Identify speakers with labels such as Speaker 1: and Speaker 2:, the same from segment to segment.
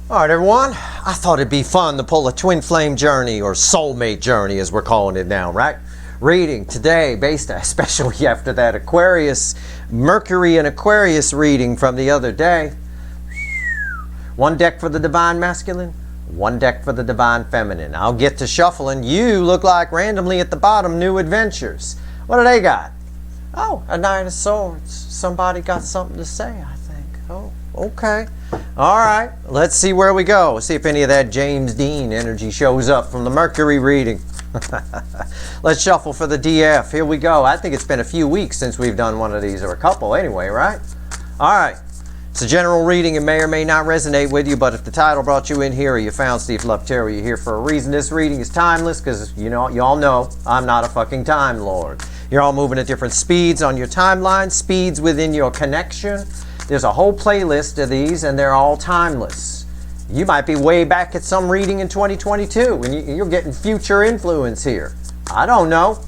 Speaker 1: All right, everyone. I thought it'd be fun to pull a twin flame journey, or soulmate journey as we're calling it now, right? Reading today based especially after that Aquarius, Mercury and Aquarius reading from the other day. One deck for the divine masculine, one deck for the divine feminine. I'll get to shuffling. You look like randomly at the bottom, new adventures. What do they got? Oh, a Knight of Swords. Somebody got something to say, I think. Oh, okay. All right, let's see where we go. Let's see if any of that James Dean energy shows up from the Mercury reading. Let's shuffle for the DF. Here we go. I think it's been a few weeks since we've done one of these, or a couple anyway, right? All right. It's a general reading. It may or may not resonate with you, but if the title brought you in here, or you found Steve Love Tarot, you're here for a reason. This reading is timeless because, you all know I'm not a fucking time lord. You're all moving at different speeds on your timeline, speeds within your connection. There's a whole playlist of these, and they're all timeless. You might be way back at some reading in 2022, and you're getting future influence here. I don't know.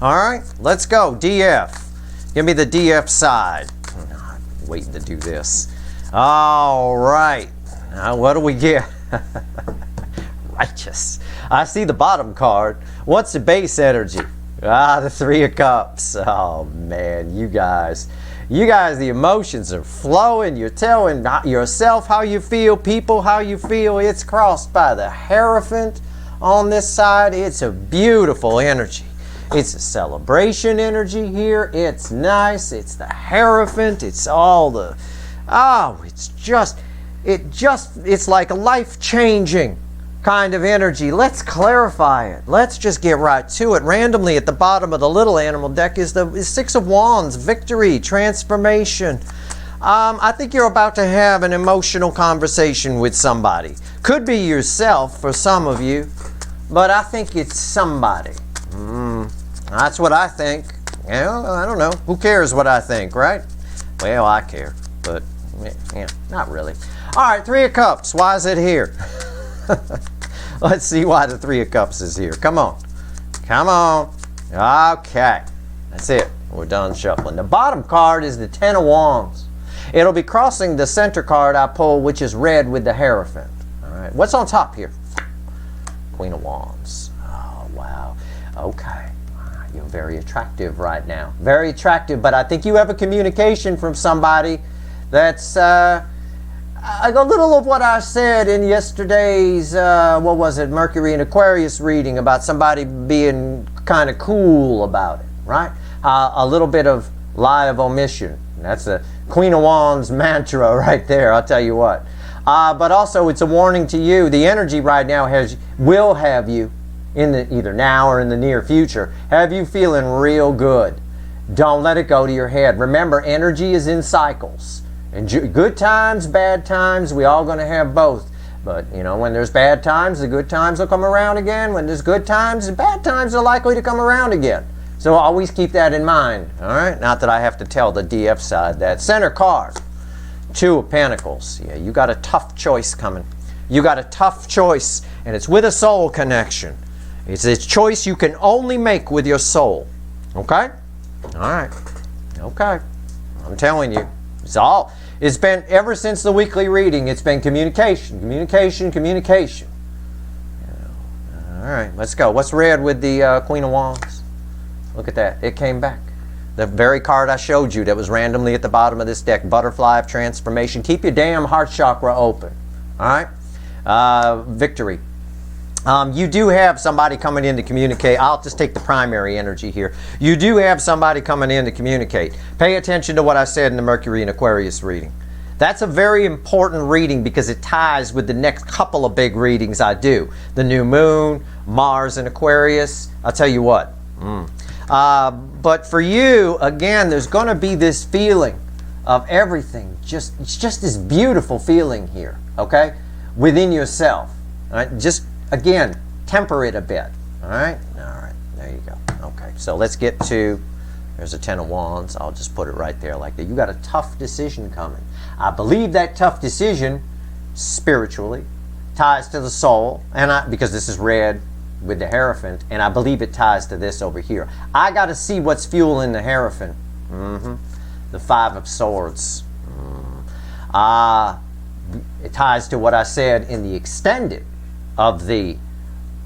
Speaker 1: All right, let's go. DF. Give me the DF side. I'm waiting to do this. All right. Now, what do we get? Righteous. I see the bottom card. What's the base energy? The Three of Cups. Oh, man, you guys, the emotions are flowing. You're telling yourself how you feel, people how you feel. It's crossed by the Hierophant on this side. It's a beautiful energy. It's a celebration energy here. It's nice. It's the Hierophant. It's all the, it's like a life-changing kind of energy. Let's clarify it. Let's just get right to it. Randomly at the bottom of the little animal deck is the Six of Wands, victory, transformation. I think you're about to have an emotional conversation with somebody. Could be yourself for some of you, but I think it's somebody. That's what I think. I don't know. Who cares what I think, right? Well, I care, but yeah, not really. All right, Three of Cups. Why is it here? Let's see why the Three of Cups is here. Come on. Come on. Okay. That's it. We're done shuffling. The bottom card is the Ten of Wands. It'll be crossing the center card I pulled, which is red with the Hierophant. All right. What's on top here? Queen of Wands. Oh, wow. Okay. You're very attractive right now. Very attractive, but I think you have a communication from somebody that's a little of what I said in yesterday's, Mercury and Aquarius reading about somebody being kind of cool about it, right? A little bit of lie of omission. That's the Queen of Wands mantra right there, I'll tell you what. But also it's a warning to you. The energy right now will have you, either now or in the near future, have you feeling real good. Don't let it go to your head. Remember, energy is in cycles. And good times, bad times, we all going to have both. But, when there's bad times, the good times will come around again. When there's good times, the bad times are likely to come around again. So always keep that in mind, all right? Not that I have to tell the DF side that. Center card, Two of Pentacles. Yeah, you got a tough choice coming. You got a tough choice, and it's with a soul connection. It's a choice you can only make with your soul, okay? All right, okay. I'm telling you, it's been, ever since the weekly reading, it's been communication, communication, communication. All right, let's go. What's red with the Queen of Wands? Look at that. It came back. The very card I showed you that was randomly at the bottom of this deck, Butterfly of Transformation. Keep your damn heart chakra open. All right? Victory. You do have somebody coming in to communicate. I'll just take the primary energy here. You do have somebody coming in to communicate. Pay attention to what I said in the Mercury and Aquarius reading. That's a very important reading because it ties with the next couple of big readings I do. The new moon, Mars and Aquarius. I'll tell you what. But for you, again, there's going to be this feeling of everything. It's just this beautiful feeling here, okay? Within yourself. All right? Just, again, temper it a bit. All right? All right. There you go. Okay. So let's get to, there's a Ten of Wands. I'll just put it right there like that. You got a tough decision coming. I believe that tough decision, spiritually, ties to the soul. And because this is red with the Hierophant, and I believe it ties to this over here. I got to see what's fueling the Hierophant. The Five of Swords. It ties to what I said in the extended of the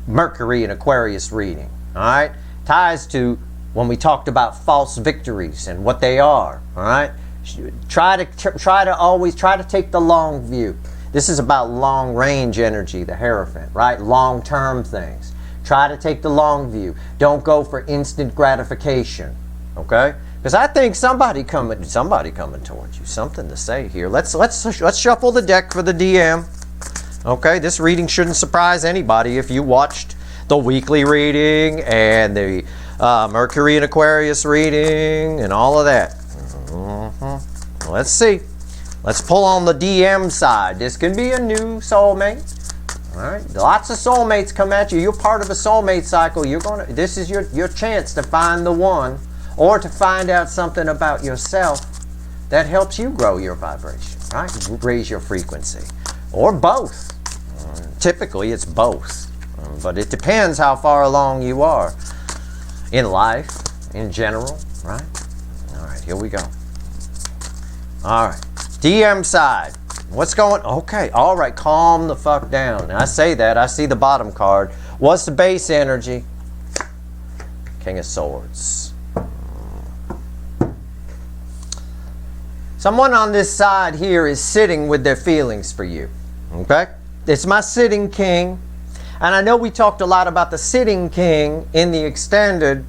Speaker 1: Mercury and Aquarius reading. All right, ties to when we talked about false victories and what they are. All right, try to always take the long view. This is about long range energy, the Hierophant, right? Long term things. Try to take the long view. Don't go for instant gratification. Okay? Because I think somebody coming towards you. Something to say here. Let's shuffle the deck for the DM. Okay, this reading shouldn't surprise anybody if you watched the weekly reading and the Mercury and Aquarius reading and all of that. Let's see. Let's pull on the DM side. This can be a new soulmate. All right, lots of soulmates come at you. You're part of a soulmate cycle. This is your chance to find the one, or to find out something about yourself that helps you grow your vibration, right? Raise your frequency, or both. Typically, it's both, but it depends how far along you are in life, in general, right? All right, here we go. All right, DM side. What's going? Okay, all right, calm the fuck down. And I say that, I see the bottom card. What's the base energy? King of Swords. Someone on this side here is sitting with their feelings for you. Okay? It's my sitting king. And I know we talked a lot about the sitting king in the extended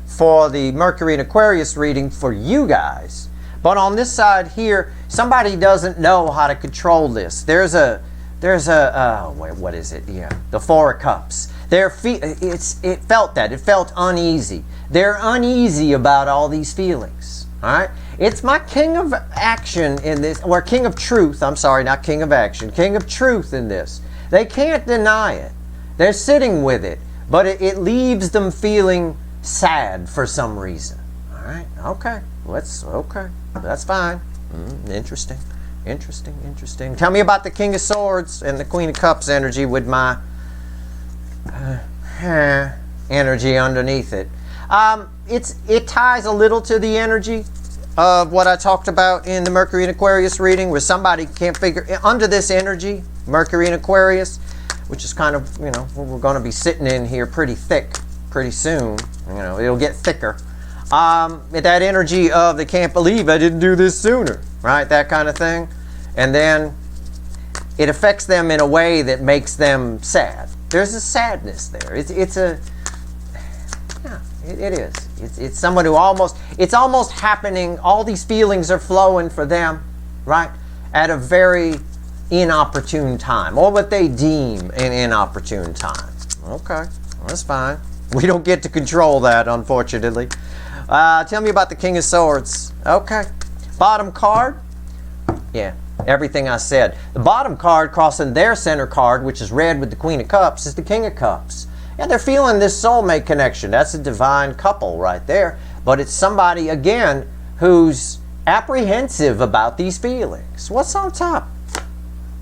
Speaker 1: for the Mercury and Aquarius reading for you guys. But on this side here, somebody doesn't know how to control this. There's a what is it? Yeah, the Four of Cups. It felt uneasy. They're uneasy about all these feelings. All right. It's my king of action in this, or king of truth. I'm sorry, not king of action. King of truth in this. They can't deny it. They're sitting with it, but it leaves them feeling sad for some reason. All right. Okay. Okay. That's fine. Interesting. Tell me about the King of Swords and the Queen of Cups energy with my energy underneath it. It ties a little to the energy of what I talked about in the Mercury and Aquarius reading, where somebody can't figure under this energy, Mercury and Aquarius, which is kind of, we're going to be sitting in here pretty thick pretty soon. It'll get thicker. That energy of they can't believe I didn't do this sooner, right? That kind of thing. And then it affects them in a way that makes them sad. There's a sadness there. It is. It's someone who it's almost happening. All these feelings are flowing for them, right? At a very inopportune time, or what they deem an inopportune time. Okay, that's fine. We don't get to control that, unfortunately. Tell me about the King of Swords. Okay. Bottom card. Yeah, everything I said. The bottom card crossing their center card, which is red with the Queen of Cups, is the King of Cups. Yeah, they're feeling this soulmate connection. That's a divine couple right there. But it's somebody, again, who's apprehensive about these feelings. What's on top?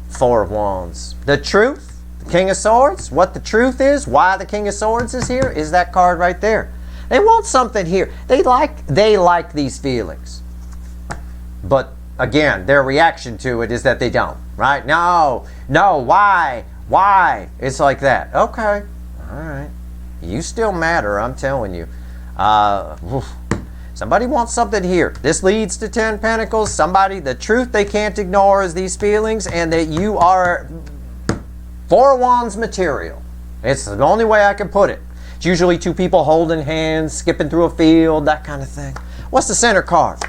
Speaker 1: Four of Wands. The truth, the King of Swords, what the truth is, why the King of Swords is here, is that card right there. They want something here. They like these feelings. But again, their reaction to it is that they don't, right? No, why? It's like that. Okay, all right. You still matter, I'm telling you. Somebody wants something here. This leads to 10 Pentacles. The truth they can't ignore is these feelings, and that you are Four of Wands material. It's the only way I can put it. It's usually two people holding hands, skipping through a field, that kind of thing. What's the center card?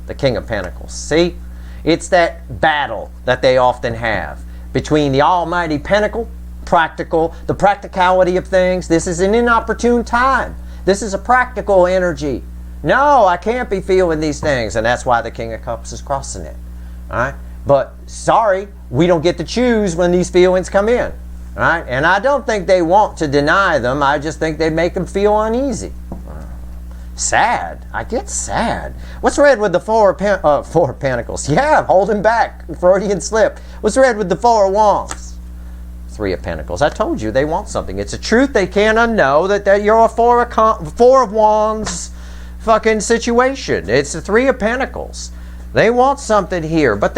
Speaker 1: The King of Pentacles. See? It's that battle that they often have between the almighty pentacle, the practicality of things. This is an inopportune time. This is a practical energy. No, I can't be feeling these things. And that's why the King of Cups is crossing it. All right? But sorry, we don't get to choose when these feelings come in. All right? And I don't think they want to deny them. I just think they make them feel uneasy. Sad. I get sad. What's red with the Four of Pentacles? Yeah, holding back. Freudian slip. What's red with the Four of Wands? Three of Pentacles. I told you they want something. It's a truth they can't unknow that you're a Four of Wands fucking situation. It's the Three of Pentacles. They want something here, but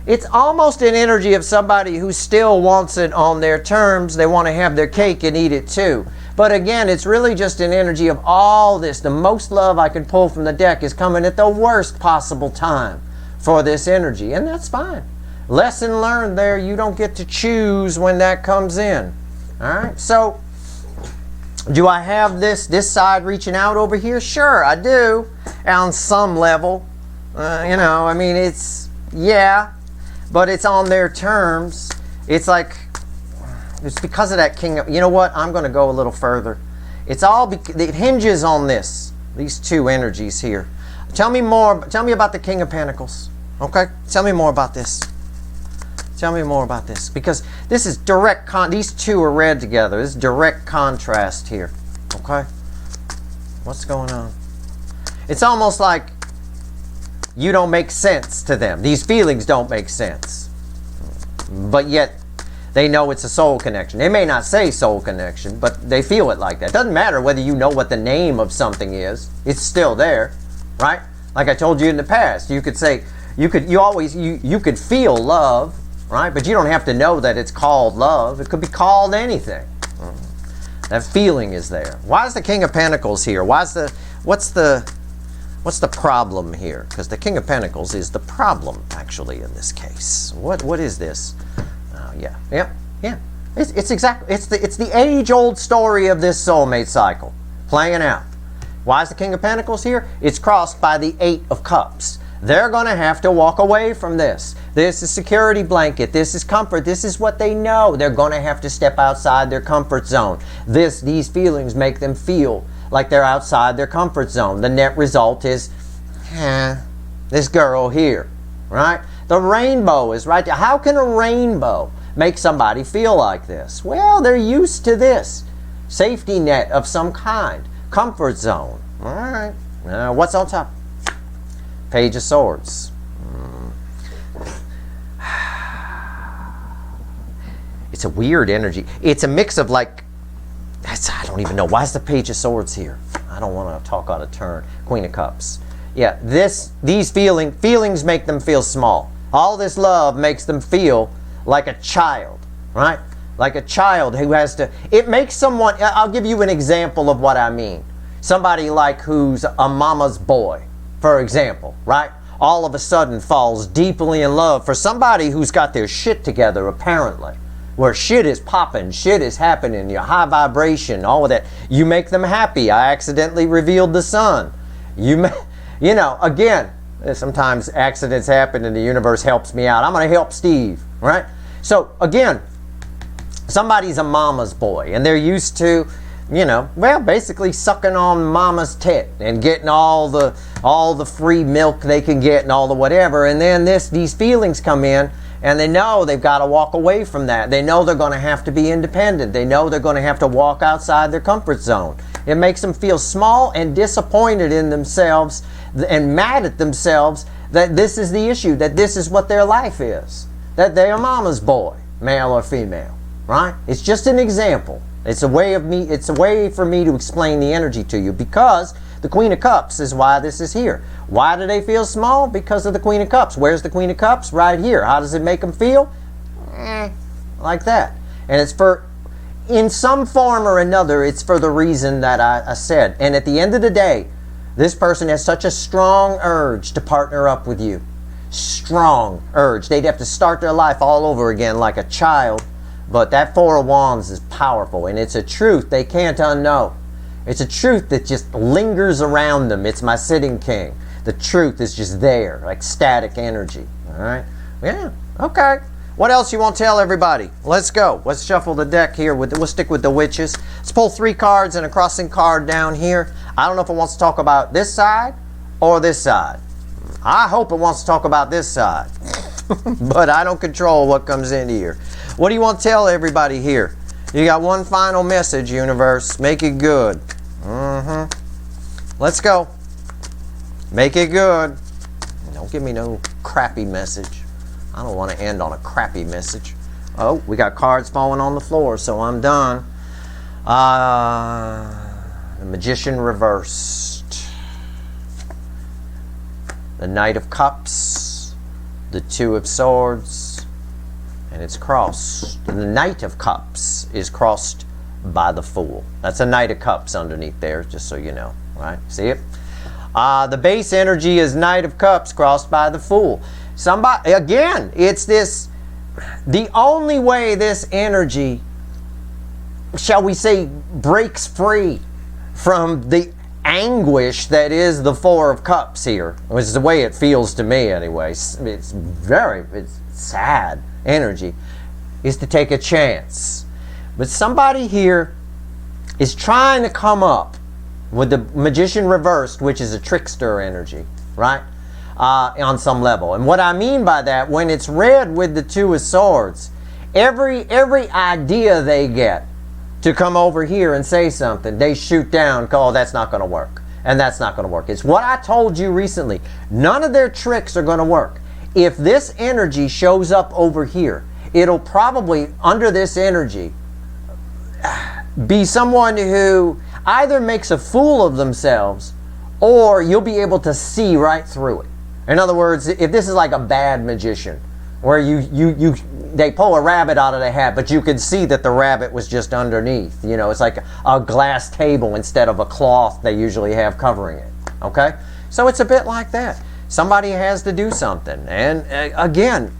Speaker 1: It's almost an energy of somebody who still wants it on their terms. They want to have their cake and eat it too. But again, it's really just an energy of all this. The most love I can pull from the deck is coming at the worst possible time for this energy. And that's fine. Lesson learned there. You don't get to choose when that comes in. All right. So do I have this side reaching out over here? Sure, I do. On some level. You know, I mean, it's, yeah. But it's on their terms. It's like, it's because of that king of, you know what, I'm going to go a little further. It's all, it hinges on this, these two energies here. Tell me about the King of Pentacles. Okay? Tell me more about this. Tell me more about this. Because this is direct, these two are read together. This is direct contrast here. Okay? What's going on? It's almost like you don't make sense to them. These feelings don't make sense. But yet, they know it's a soul connection. They may not say soul connection, but they feel it like that. It doesn't matter whether you know what the name of something is. It's still there, right? Like I told you in the past, you could say, you could feel love, right? But you don't have to know that it's called love. It could be called anything. That feeling is there. Why is the King of Pentacles here? What's the problem here? Because the King of Pentacles is the problem, actually, in this case. What is this? Yeah. It's the age-old story of this soulmate cycle playing out. Why is the King of Pentacles here? It's crossed by the Eight of Cups. They're going to have to walk away from this. This is security blanket. This is comfort. This is what they know. They're going to have to step outside their comfort zone. These feelings make them feel like they're outside their comfort zone. The net result is, this girl here, right? The rainbow is right there. How can a rainbow make somebody feel like this? Well, they're used to this. Safety net of some kind. Comfort zone. All right. Now, what's on top? Page of Swords. It's a weird energy. It's a mix of like, I don't even know. Why is the Page of Swords here? I don't want to talk out of turn. Queen of Cups. Yeah, these feelings make them feel small. All this love makes them feel like a child, right? Like a child who has to, it makes someone, I'll give you an example of what I mean. Somebody like who's a mama's boy, for example, right? All of a sudden falls deeply in love for somebody who's got their shit together, apparently. Where shit is popping, shit is happening, your high vibration, all of that. You make them happy. I accidentally revealed the sun. You know, again, sometimes accidents happen and the universe helps me out. I'm going to help Steve, right? So, again, somebody's a mama's boy and they're used to, you know, well, basically sucking on mama's tit and getting all the free milk they can get and all the whatever. And then these feelings come in and they know they've got to walk away from that. They know they're going to have to be independent. They know they're going to have to walk outside their comfort zone. It makes them feel small and disappointed in themselves and mad at themselves that this is the issue, that this is what their life is, that they are mama's boy, male or female, right? It's just an example. It's a way for me to explain the energy to you, because the Queen of Cups is why this is here. Why do they feel small? Because of the Queen of Cups. Where's the Queen of Cups? Right here. How does it make them feel? Like that. And it's in some form or another, it's for the reason that I said. And at the end of the day, this person has such a strong urge to partner up with you. Strong urge. They'd have to start their life all over again like a child. But that Four of Wands is powerful, and it's a truth they can't unknow. It's a truth that just lingers around them. It's my sitting king. The truth is just there, like static energy. All right? Yeah, okay. What else you want to tell everybody? Let's go. Let's shuffle the deck here. We'll stick with the witches. Let's pull 3 cards and a crossing card down here. I don't know if it wants to talk about this side or this side. I hope it wants to talk about this side. But I don't control what comes in here. What do you want to tell everybody here? You got one final message, universe. Make it good. Let's go. Make it good. Don't give me no crappy message. I don't want to end on a crappy message. Oh, we got cards falling on the floor, so I'm done. The Magician reversed. The Knight of Cups. the Two of Swords, and it's crossed. The Knight of Cups is crossed by the Fool. That's a Knight of Cups underneath there, just so you know, right? See it? The base energy is Knight of Cups crossed by the Fool. Somebody, again, it's this, the only way this energy, shall we say, breaks free from the anguish that is the Four of Cups here, which is the way it feels to me anyway. It's sad energy, is to take a chance. But somebody here is trying to come up with the Magician reversed, which is a trickster energy, right? On some level. And what I mean by that, when it's read with the Two of Swords, every idea they get to come over here and say something, they shoot down, oh, that's not going to work. And that's not going to work. It's what I told you recently. None of their tricks are going to work. If this energy shows up over here, it'll probably, under this energy, be someone who either makes a fool of themselves, or you'll be able to see right through it. In other words, if this is like a bad magician, where they pull a rabbit out of the hat, but you can see that the rabbit was just underneath. You know, it's like a glass table instead of a cloth they usually have covering it. Okay? So it's a bit like that. Somebody has to do something. And again,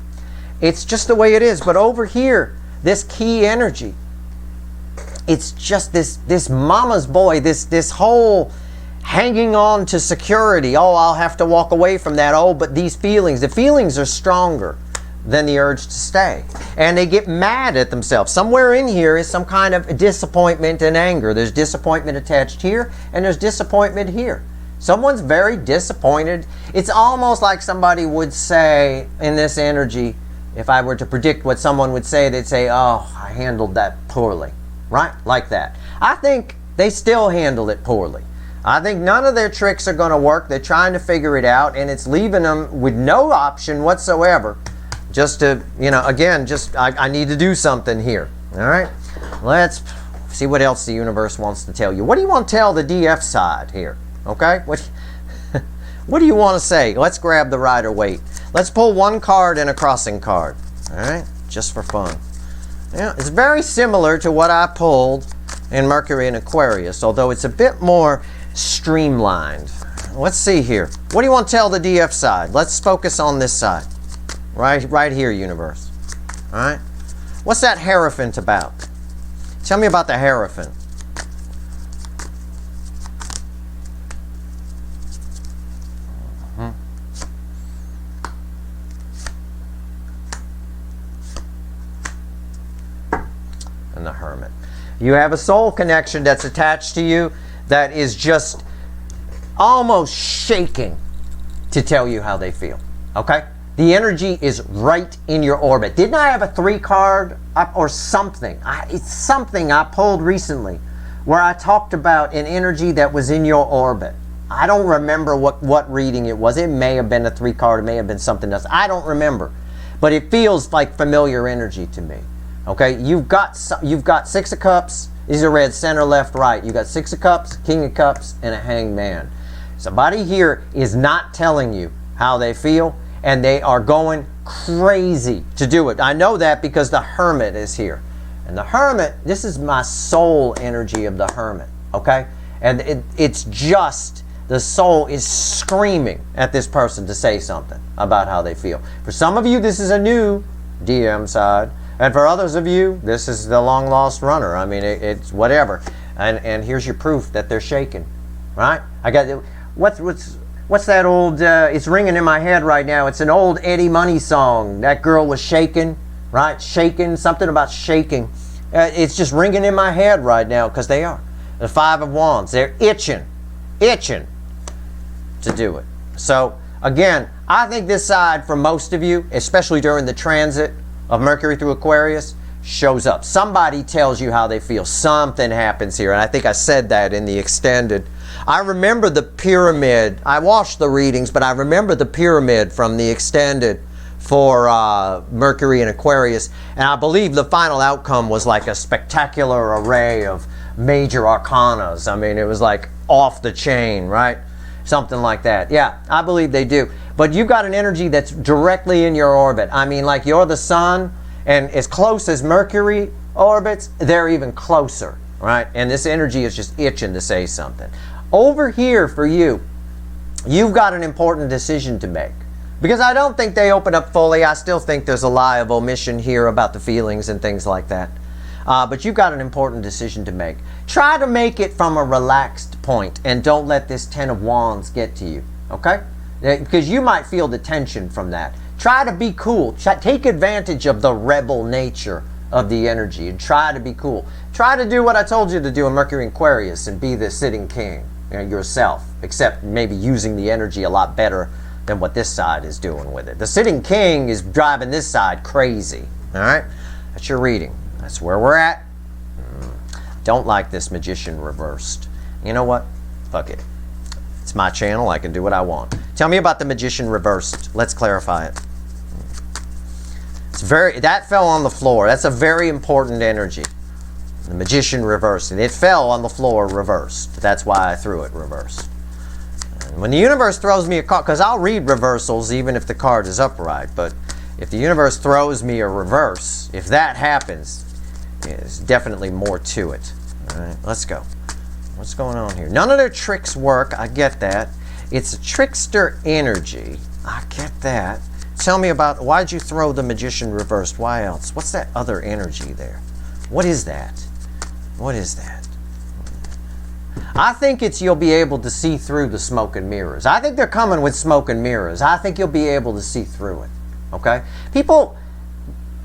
Speaker 1: it's just the way it is. But over here, this key energy, it's just this mama's boy, this whole hanging on to security. Oh, I'll have to walk away from that. Oh, but these feelings, the feelings are stronger than the urge to stay. And they get mad at themselves. Somewhere in here is some kind of disappointment and anger. There's disappointment attached here, and there's disappointment here. Someone's very disappointed. It's almost like somebody would say in this energy, if I were to predict what someone would say, they'd say, oh, I handled that poorly. Right? Like that. I think they still handle it poorly. I think none of their tricks are going to work. They're trying to figure it out, and it's leaving them with no option whatsoever. Just to, you know, again, just I need to do something here. All right? Let's see what else the universe wants to tell you. What do you want to tell the DF side here? Okay? What do you want to say? Let's grab the Rider Waite. Let's pull one card and a crossing card. All right? Just for fun. Yeah, it's very similar to what I pulled in Mercury and Aquarius, although it's a bit more streamlined. Let's see here. What do you want to tell the DF side? Let's focus on this side. Right here, universe. All right? What's that Hierophant about? Tell me about the Hierophant. And the Hermit. You have a soul connection that's attached to you that is just almost shaking to tell you how they feel. Okay? The energy is right in your orbit. Didn't I have a 3-card or something? It's something I pulled recently where I talked about an energy that was in your orbit. I don't remember what reading it was. It may have been a 3-card. It may have been something else. I don't remember. But it feels like familiar energy to me. Okay? You've got 6 of Cups. These are read center, left, right. You've got 6 of Cups, King of Cups, and a Hanged Man. Somebody here is not telling you how they feel, and they are going crazy to do it. I know that because the Hermit is here. And the Hermit, this is my soul energy of the Hermit, okay? And it's just, the soul is screaming at this person to say something about how they feel. For some of you, this is a new DM side. And for others of you, this is the long-lost runner. I mean, it's whatever. And here's your proof that they're shaking, right? I got, what's that old, it's ringing in my head right now. It's an old Eddie Money song. That girl was shaking, right? Shaking, something about shaking. It's just ringing in my head right now because they are. The 5 of Wands, they're itching to do it. So, again, I think this side for most of you, especially during the transit of Mercury through Aquarius, shows up. Somebody tells you how they feel. Something happens here. And I think I said that in the extended. I remember the pyramid. I watched the readings, but I remember the pyramid from the extended for Mercury and Aquarius. And I believe the final outcome was like a spectacular array of major arcanas. I mean, it was like off the chain, right? Something like that. Yeah, I believe they do. But you've got an energy that's directly in your orbit. I mean, like you're the sun, and as close as Mercury orbits, they're even closer, right? And this energy is just itching to say something. Over here for you, you've got an important decision to make. Because I don't think they open up fully. I still think there's a lie of omission here about the feelings and things like that. But you've got an important decision to make. Try to make it from a relaxed point and don't let this Ten of Wands get to you, okay? Because you might feel the tension from that. Try to be cool. Take advantage of the rebel nature of the energy and try to be cool. Try to do what I told you to do in Mercury and Aquarius and be the sitting king, yourself, except maybe using the energy a lot better than what this side is doing with it. The sitting king is driving this side crazy, all right? That's your reading. That's where we're at. Don't like this Magician reversed. You know what? Fuck it. It's my channel. I can do what I want. Tell me about the Magician reversed. Let's clarify it. That fell on the floor. That's a very important energy. The Magician reversed. And it fell on the floor reversed. That's why I threw it reversed. When the universe throws me a card, because I'll read reversals even if the card is upright, but if the universe throws me a reverse, if that happens, there's definitely more to it. All right, let's go. What's going on here? None of their tricks work. I get that. It's a trickster energy. I get that. Tell me about, why'd you throw the Magician reversed? Why else? What's that other energy there? What is that? What is that? I think it's you'll be able to see through the smoke and mirrors. I think they're coming with smoke and mirrors. I think you'll be able to see through it. Okay? People,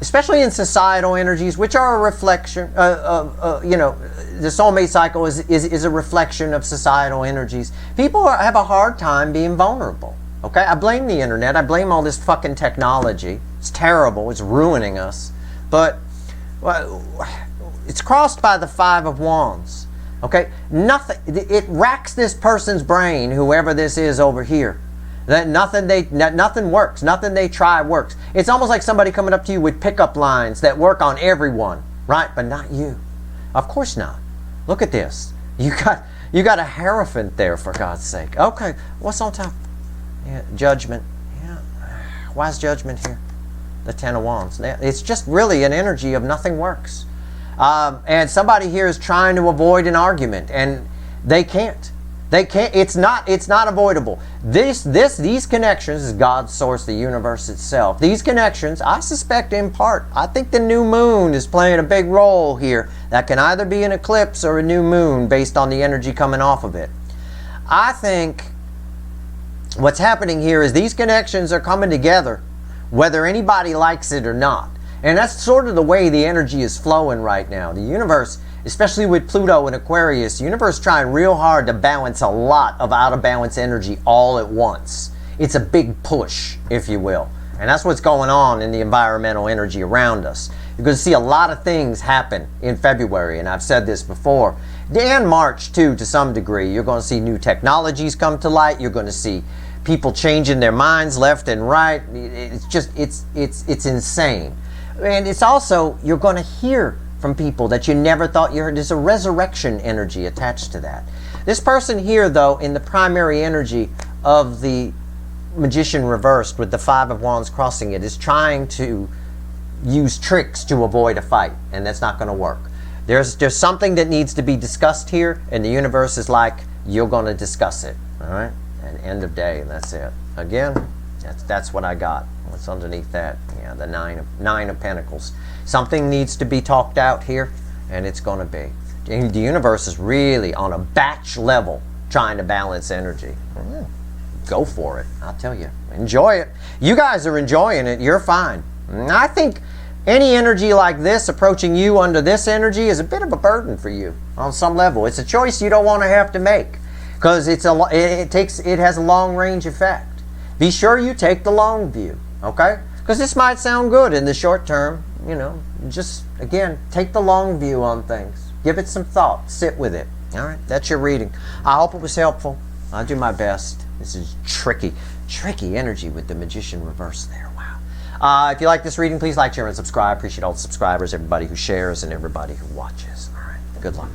Speaker 1: especially in societal energies, which are a reflection, the soulmate cycle is a reflection of societal energies. People have a hard time being vulnerable. Okay? I blame the internet. I blame all this fucking technology. It's terrible. It's ruining us. But it's crossed by the Five of Wands. Okay, nothing. It racks this person's brain, whoever this is over here, that nothing works. Nothing they try works. It's almost like somebody coming up to you with pickup lines that work on everyone, right? But not you. Of course not. Look at this. You got a Hierophant there, for God's sake. Okay, what's on top? Yeah, Judgment. Yeah. Why is Judgment here? The Ten of Wands. It's just really an energy of nothing works. And somebody here is trying to avoid an argument, and they can't. They can't. It's not avoidable. These connections is God's source, the universe itself. These connections, I suspect in part, I think the new moon is playing a big role here. That can either be an eclipse or a new moon based on the energy coming off of it. I think what's happening here is these connections are coming together, whether anybody likes it or not. And that's sort of the way the energy is flowing right now. The universe, especially with Pluto and Aquarius, the universe is trying real hard to balance a lot of out of balance energy all at once. It's a big push, if you will. And that's what's going on in the environmental energy around us. You're going to see a lot of things happen in February, and I've said this before. And March, too, to some degree. You're going to see new technologies come to light. You're going to see people changing their minds left and right. It's just, it's insane. And it's also, you're going to hear from people that you never thought you heard. There's a resurrection energy attached to that. This person here, though, in the primary energy of the Magician reversed with the Five of Wands crossing it, is trying to use tricks to avoid a fight, and that's not going to work. There's something that needs to be discussed here, and the universe is like, you're going to discuss it. All right? And end of day, and that's it. Again, that's what I got. What's underneath that? Yeah, the Nine of Pentacles. Something needs to be talked out here, and it's going to be. The universe is really on a batch level trying to balance energy. Go for it. I'll tell you. Enjoy it. You guys are enjoying it. You're fine. And I think any energy like this approaching you under this energy is a bit of a burden for you on some level. It's a choice you don't want to have to make because it has a long range effect. Be sure you take the long view. Okay? Because this might sound good in the short term, just, again, take the long view on things. Give it some thought. Sit with it. All right? That's your reading. I hope it was helpful. I'll do my best. This is tricky energy with the Magician reverse there. Wow. If you like this reading, please like, share, and subscribe. Appreciate all the subscribers, everybody who shares, and everybody who watches. All right. Good luck.